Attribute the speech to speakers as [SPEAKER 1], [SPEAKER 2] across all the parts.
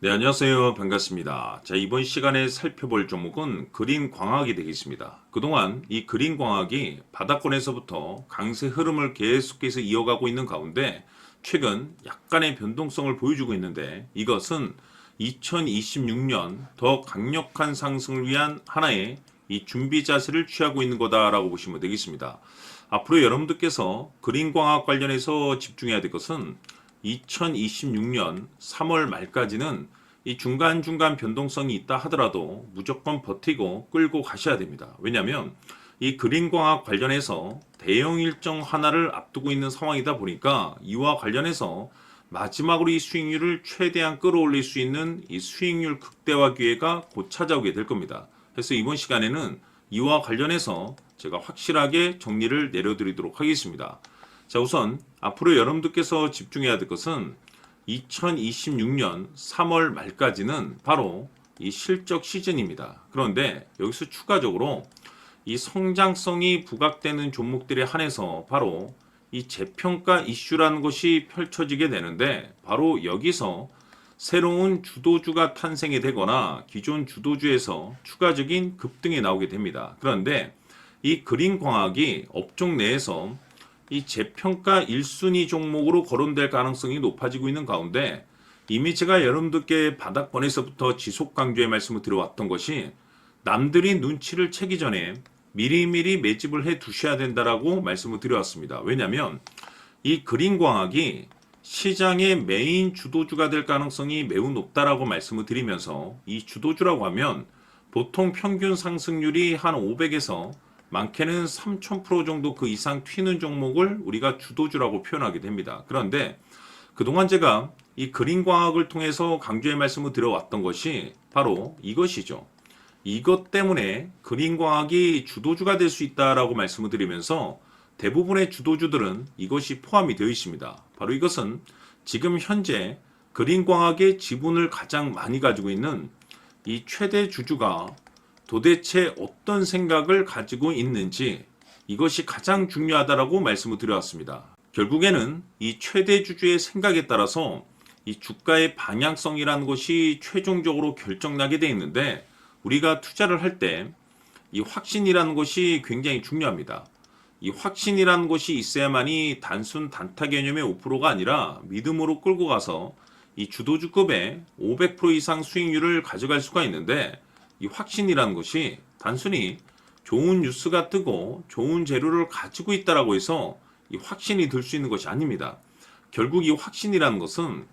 [SPEAKER 1] 네, 안녕하세요. 반갑습니다. 자, 이번 시간에 살펴볼 종목은 그린광학이 되겠습니다. 그동안 이 그린광학이 바닥권에서부터 강세 흐름을 계속해서 이어가고 있는 가운데 최근 약간의 변동성을 보여주고 있는데 이것은 2026년 더 강력한 상승을 위한 하나의 이 준비 자세를 취하고 있는 거다라고 보시면 되겠습니다. 앞으로 여러분들께서 그린광학 관련해서 집중해야 될 것은 2026년 3월 말까지는 이 중간중간 변동성이 있다 하더라도 무조건 버티고 끌고 가셔야 됩니다. 왜냐하면 이 그린광학 관련해서 대형 일정 하나를 앞두고 있는 상황이다 보니까 이와 관련해서 마지막으로 이 수익률을 최대한 끌어올릴 수 있는 이 수익률 극대화 기회가 곧 찾아오게 될 겁니다. 그래서 이번 시간에는 이와 관련해서 제가 확실하게 정리를 내려드리도록 하겠습니다. 자, 우선 앞으로 여러분들께서 집중해야 될 것은 2026년 3월 말까지는 바로 이 실적 시즌입니다. 그런데 여기서 추가적으로 이 성장성이 부각되는 종목들에 한해서 바로 이 재평가 이슈라는 것이 펼쳐지게 되는데 바로 여기서 새로운 주도주가 탄생이 되거나 기존 주도주에서 추가적인 급등이 나오게 됩니다. 그런데 이 그린광학이 업종 내에서 이 재평가 1순위 종목으로 거론될 가능성이 높아지고 있는 가운데 이미 제가 여러분들께 바닥권에서부터 지속 강조의 말씀을 드려왔던 것이 남들이 눈치를 채기 전에 미리미리 매집을 해 두셔야 된다라고 말씀을 드려왔습니다. 왜냐하면 이 그린광학이 시장의 메인 주도주가 될 가능성이 매우 높다라고 말씀을 드리면서 이 주도주라고 하면 보통 평균 상승률이 한 500에서 많게는 3000% 정도 그 이상 튀는 종목을 우리가 주도주라고 표현하게 됩니다. 그런데 그동안 제가 이 그린광학을 통해서 강조의 말씀을 드려왔던 것이 바로 이것이죠. 이것 때문에 그린광학이 주도주가 될 수 있다라고 말씀을 드리면서 대부분의 주도주들은 이것이 포함이 되어 있습니다. 바로 이것은 지금 현재 그린광학의 지분을 가장 많이 가지고 있는 이 최대 주주가 도대체 어떤 생각을 가지고 있는지 이것이 가장 중요하다라고 말씀을 드려왔습니다. 결국에는 이 최대 주주의 생각에 따라서 이 주가의 방향성이라는 것이 최종적으로 결정나게 되어 있는데 우리가 투자를 할 때 이 확신이라는 것이 굉장히 중요합니다. 이 확신이라는 것이 있어야만이 단순 단타 개념의 5%가 아니라 믿음으로 끌고 가서 이 주도주급의 500% 이상 수익률을 가져갈 수가 있는데 이 확신이라는 것이 단순히 좋은 뉴스가 뜨고 좋은 재료를 가지고 있다라고 해서 이 확신이 들 수 있는 것이 아닙니다. 결국 이 확신이라는 것은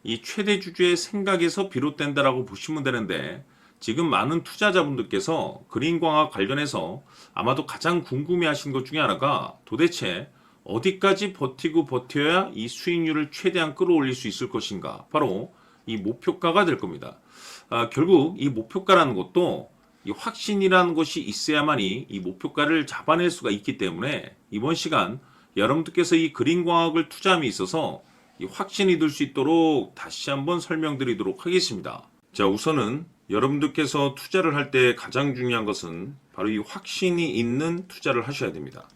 [SPEAKER 1] 이 최대 주주의 생각에서 비롯된다라고 보시면 되는데 지금 많은 투자자분들께서 그린광학 관련해서 아마도 가장 궁금해하신 것 중에 하나가 도대체 어디까지 버티고 버텨야 이 수익률을 최대한 끌어올릴 수 있을 것인가? 바로 이 목표가가 될 겁니다. 결국 이 목표가라는 것도 이 확신이라는 것이 있어야만이 이 목표가를 잡아낼 수가 있기 때문에 이번 시간 여러분들께서 이 그린광학을 투자함에 있어서 이 확신이 들 수 있도록 다시 한번 설명드리도록 하겠습니다. 자, 우선은 여러분들께서 투자를 할 때 가장 중요한 것은 바로 이 확신이 있는 투자를 하셔야 됩니다.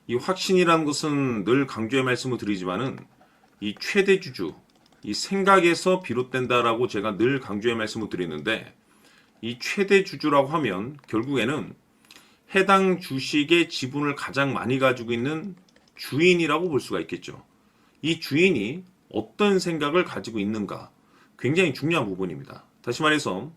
[SPEAKER 1] 이 확신이라는 것은 늘 강조의 말씀을 드리지만은 이 최대 주주, 이 생각에서 비롯된다라고 제가 늘 강조의 말씀을 드리는데 이 최대 주주라고 하면 결국에는 해당 주식의 지분을 가장 많이 가지고 있는 주인이라고 볼 수가 있겠죠. 이 주인이 어떤 생각을 가지고 있는가 굉장히 중요한 부분입니다. 다시 말해서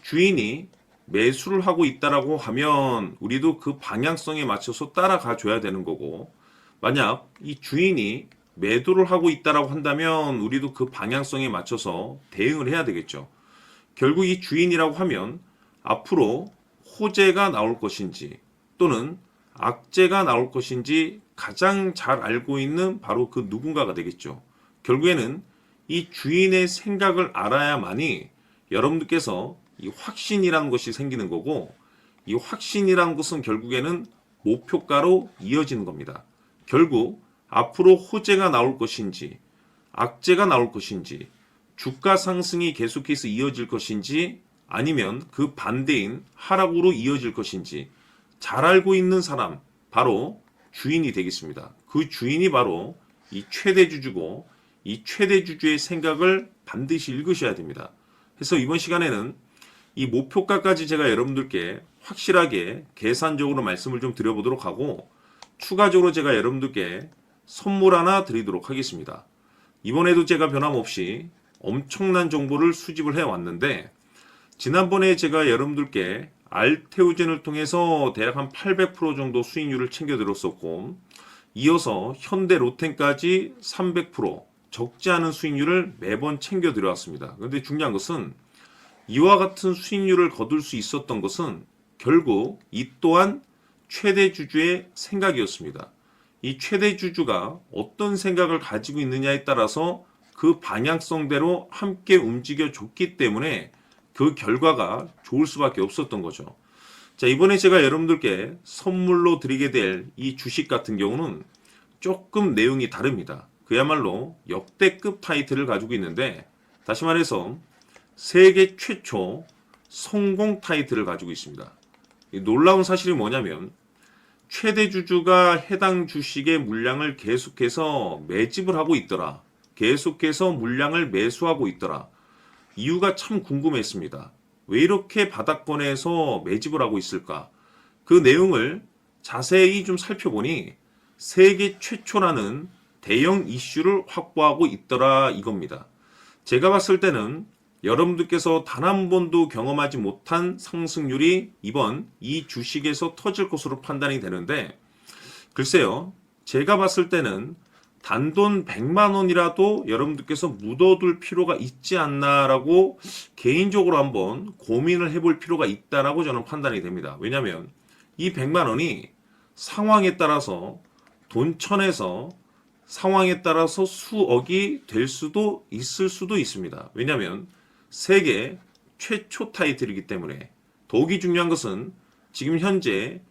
[SPEAKER 1] 주인이 매수를 하고 있다라고 하면 우리도 그 방향성에 맞춰서 따라가 줘야 되는 거고 만약 이 주인이 매도를 하고 있다라고 한다면 우리도 그 방향성에 맞춰서 대응을 해야 되겠죠. 결국 이 주인이라고 하면 앞으로 호재가 나올 것인지 또는 악재가 나올 것인지 가장 잘 알고 있는 바로 그 누군가가 되겠죠. 결국에는 이 주인의 생각을 알아야만이 여러분들께서 이 확신이라는 것이 생기는 거고 이 확신이라는 것은 결국에는 목표가로 이어지는 겁니다. 결국 앞으로 호재가 나올 것인지 악재가 나올 것인지 주가 상승이 계속해서 이어질 것인지 아니면 그 반대인 하락으로 이어질 것인지 잘 알고 있는 사람 바로 주인이 되겠습니다. 그 주인이 바로 이 최대 주주고 이 최대 주주의 생각을 반드시 읽으셔야 됩니다. 그래서 이번 시간에는 이 목표가까지 제가 여러분들께 확실하게 계산적으로 말씀을 좀 드려보도록 하고, 추가적으로 제가 여러분들께 선물 하나 드리도록 하겠습니다. 이번에도 제가 변함없이 엄청난 정보를 수집을 해왔는데, 지난번에 제가 여러분들께 알테오젠을 통해서 대략 한 800% 정도 수익률을 챙겨드렸었고, 이어서 현대 로템까지 300% 적지 않은 수익률을 매번 챙겨드려왔습니다. 그런데 중요한 것은 이와 같은 수익률을 거둘 수 있었던 것은 결국 이 또한 최대 주주의 생각이었습니다. 이 최대 주주가 어떤 생각을 가지고 있느냐에 따라서 그 방향성대로 함께 움직여 줬기 때문에 그 결과가 좋을 수밖에 없었던 거죠. 자, 이번에 제가 여러분들께 선물로 드리게 될 이 주식 같은 경우는 조금 내용이 다릅니다. 그야말로 역대급 타이틀을 가지고 있는데, 다시 말해서 세계 최초 성공 타이틀을 가지고 있습니다. 이 놀라운 사실이 뭐냐면 최대 주주가 해당 주식의 물량을 계속해서 매집을 하고 있더라. 계속해서 물량을 매수하고 있더라. 이유가 참 궁금했습니다. 왜 이렇게 바닥권에서 매집을 하고 있을까? 그 내용을 자세히 좀 살펴보니 세계 최초라는 대형 이슈를 확보하고 있더라 이겁니다. 제가 봤을 때는 여러분들께서 단 한 번도 경험하지 못한 상승률이 이번 이 주식에서 터질 것으로 판단이 되는데, 글쎄요, 제가 봤을 때는 단돈 100만 원이라도 여러분들께서 묻어둘 필요가 있지 않나라고 개인적으로 한번 고민을 해볼 필요가 있다라고 저는 판단이 됩니다. 왜냐하면 이 100만 원이 상황에 따라서 돈천에서 상황에 따라서 수억이 될 수도 있을 수도 있습니다. 왜냐하면 세계 최초 타이틀이기 때문에. 더욱이 중요한 것은 지금 현재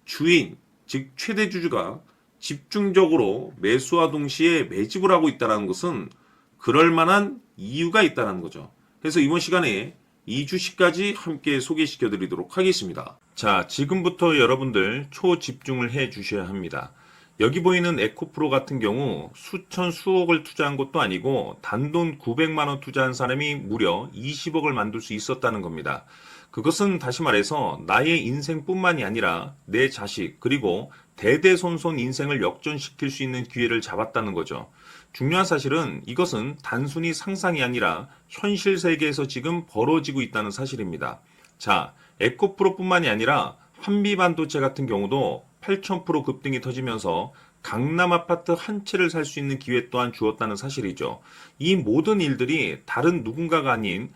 [SPEAKER 1] 주인, 즉 최대 주주가 집중적으로 매수와 동시에 매집을 하고 있다는 것은 그럴 만한 이유가 있다는 거죠. 그래서 이번 시간에 이 주식까지 함께 소개시켜 드리도록 하겠습니다. 자, 지금부터 여러분들 초집중을 해 주셔야 합니다. 여기 보이는 에코프로 같은 경우 수천 수억을 투자한 것도 아니고 단돈 900만 원 투자한 사람이 무려 20억을 만들 수 있었다는 겁니다. 그것은 다시 말해서 나의 인생뿐만이 아니라 내 자식 그리고 대대손손 인생을 역전시킬 수 있는 기회를 잡았다는 거죠. 중요한 사실은 이것은 단순히 상상이 아니라 현실 세계에서 지금 벌어지고 있다는 사실입니다. 자, 에코프로뿐만이 아니라 한미반도체 같은 경우도 8,000% 급등이 터지면서 강남 아파트 한 채를 살 수 있는 기회 또한 주었다는 사실이죠. 이 모든 일들이 다른 누군가가 아닌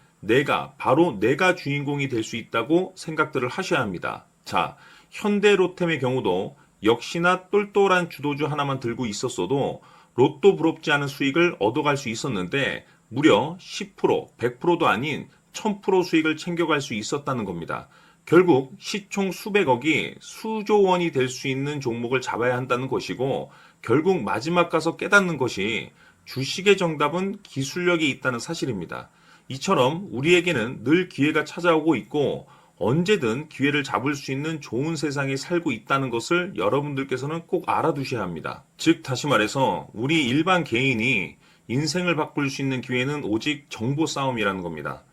[SPEAKER 1] 바로 내가 주인공이 될 수 있다고 생각들을 하셔야 합니다. 자, 현대로템의 경우도 역시나 똘똘한 주도주 하나만 들고 있었어도 로또 부럽지 않은 수익을 얻어갈 수 있었는데 무려 10%, 100%도 아닌 1000% 수익을 챙겨갈 수 있었다는 겁니다. 결국 시총 수백억이 수조 원이 될 수 있는 종목을 잡아야 한다는 것이고, 결국 마지막 가서 깨닫는 것이 주식의 정답은 기술력이 있다는 사실입니다. 이처럼 우리에게는 늘 기회가 찾아오고 있고 언제든 기회를 잡을 수 있는 좋은 세상에 살고 있다는 것을 여러분들께서는 꼭 알아두셔야 합니다. 즉 다시 말해서 우리 일반 개인이 인생을 바꿀 수 있는 기회는 오직 정보 싸움이라는 겁니다.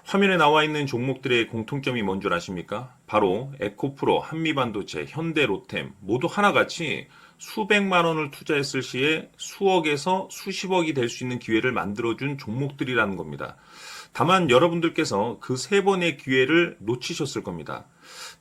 [SPEAKER 1] 화면에 나와 있는 종목들의 공통점이 뭔 줄 아십니까? 바로 에코프로, 한미반도체, 현대로템 모두 하나같이 수백만 원을 투자했을 시에 수억에서 수십억이 될 수 있는 기회를 만들어준 종목들이라는 겁니다. 다만 여러분들께서 그 세 번의 기회를 놓치셨을 겁니다.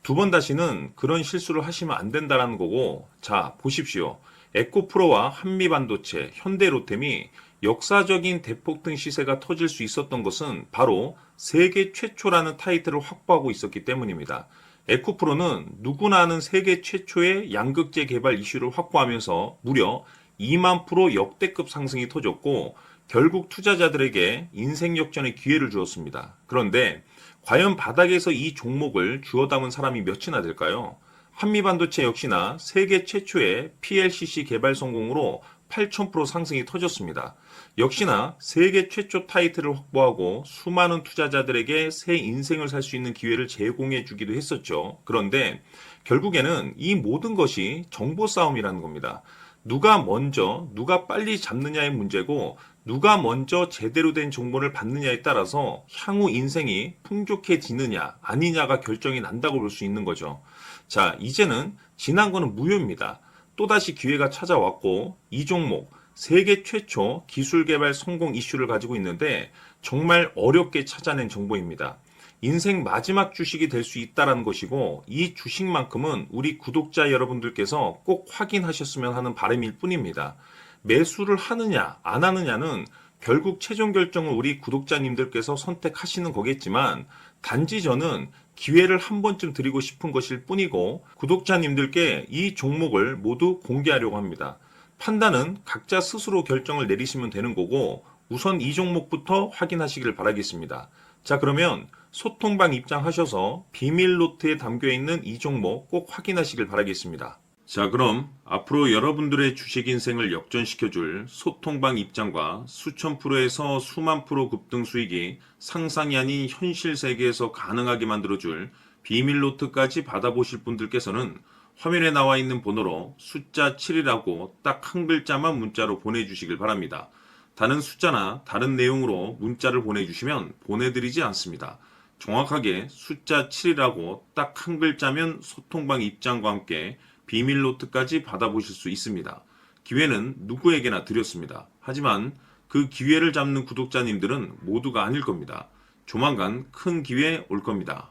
[SPEAKER 1] 두 번 다시는 그런 실수를 하시면 안 된다는 거고, 자 보십시오. 에코프로와 한미반도체, 현대로템이 역사적인 대폭등 시세가 터질 수 있었던 것은 바로 세계 최초라는 타이틀을 확보하고 있었기 때문입니다. 에코프로는 누구나 아는 세계 최초의 양극재 개발 이슈를 확보하면서 무려 2만 프로 역대급 상승이 터졌고 결국 투자자들에게 인생 역전의 기회를 주었습니다. 그런데 과연 바닥에서 이 종목을 주워 담은 사람이 몇이나 될까요? 한미반도체 역시나 세계 최초의 PLCC 개발 성공으로 8,000% 상승이 터졌습니다. 역시나 세계 최초 타이틀을 확보하고 수많은 투자자들에게 새 인생을 살 수 있는 기회를 제공해 주기도 했었죠. 그런데 결국에는 이 모든 것이 정보 싸움이라는 겁니다. 누가 먼저, 누가 빨리 잡느냐의 문제고 누가 먼저 제대로 된 정보를 받느냐에 따라서 향후 인생이 풍족해지느냐 아니냐가 결정이 난다고 볼 수 있는 거죠. 자, 이제는 지난 거는 무효입니다. 또다시 기회가 찾아왔고 이 종목 세계 최초 기술 개발 성공 이슈를 가지고 있는데 정말 어렵게 찾아낸 정보입니다. 인생 마지막 주식이 될 수 있다는 것이고 이 주식만큼은 우리 구독자 여러분들께서 꼭 확인하셨으면 하는 바람일 뿐입니다. 매수를 하느냐 안 하느냐는 결국 최종 결정을 우리 구독자님들께서 선택하시는 거겠지만 단지 저는 기회를 한 번쯤 드리고 싶은 것일 뿐이고 구독자님들께 이 종목을 모두 공개하려고 합니다. 판단은 각자 스스로 결정을 내리시면 되는 거고 우선 이 종목부터 확인하시길 바라겠습니다. 자, 그러면 소통방 입장하셔서 비밀 노트에 담겨 있는 이 종목 꼭 확인하시길 바라겠습니다. 자, 그럼 앞으로 여러분들의 주식 인생을 역전시켜줄 소통방 입장과 수천 프로에서 수만 프로 급등 수익이 상상이 아닌 현실 세계에서 가능하게 만들어줄 비밀 노트까지 받아보실 분들께서는 화면에 나와 있는 번호로 숫자 7이라고 딱 한 글자만 문자로 보내주시길 바랍니다. 다른 숫자나 다른 내용으로 문자를 보내주시면 보내드리지 않습니다. 정확하게 숫자 7이라고 딱 한 글자면 소통방 입장과 함께 비밀 노트까지 받아보실 수 있습니다. 기회는 누구에게나 드렸습니다. 하지만 그 기회를 잡는 구독자님들은 모두가 아닐 겁니다. 조만간 큰 기회 올 겁니다.